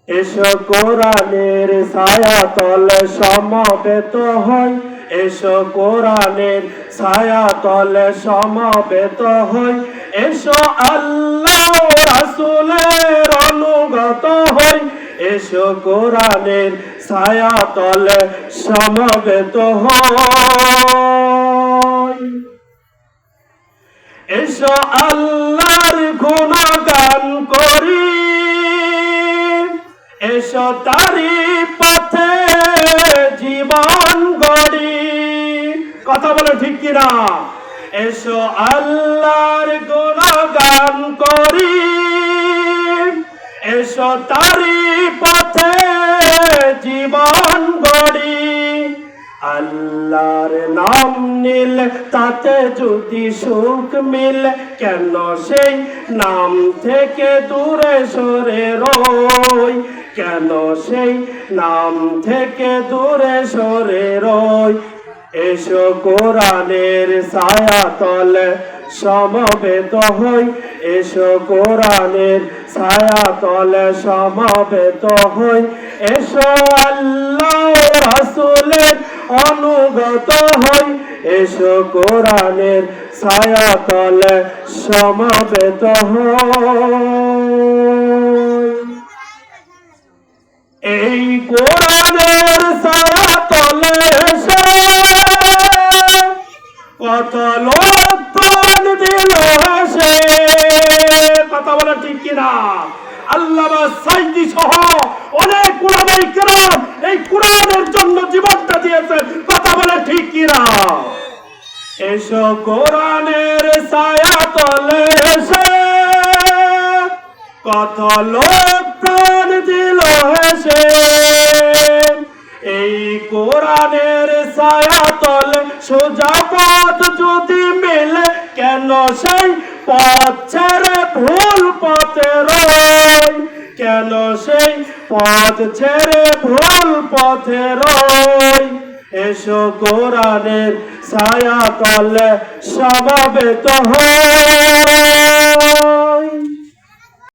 এসো কোরআনের ছায়াতলে সমবেত হই, এসো কোরআনের ছায়াতলে সমবেত হই, এসো আল্লাহ রাসূলের অনুগত হই, এসো কোরআনের ছায়াতলে সমবেত হই। এসো আল্লাহর গুণগান করি, এসো তারি পথে জীবন গড়ি। কথা বলে ঠিক কিনা? এসো আল্লাহর গুণগান করি, এসো তারি পথে জীবন গড়ি। আল্লাহর নাম নিল তাতে যদি সুখ মিল, কেন সেই নাম থেকে দূরে সরে রই, কেন সেই নাম থেকে দূরে সরে রই। এসো কোরআনের ছায়াতলে সমবেত হই, এসো কোরআনের ছায়াতলে সমবেত হই, এসো আল্লাহ রাসূলের অনুগত হই, এসো কোরআনের ছায়াতলে সমবেত হই। এই কোরআনের ছায়াতলে এসে কত লোক প্রাণ দিল হেসে। কথা বলে ঠিক কিনা? আল্লামা সাইদি সহ অনেক উলামায়ে কেরাম এই কোরআনের জন্য জীবনটা দিয়েছেন। কথা বলে ঠিক কিনা? এসো কোরআনের ছায়াতলে এসে কত লোক প্রাণ দিল হেসে। এই কোরআনের ছায়াতলে সোজা পথ যদি মিলে, কেন সেই পথ ছেড়ে ভুল পথে রই, কেন সেই পথ ছেড়ে ভুল পথে রই। এসো কোরআনের ছায়াতলে সমবেত হই।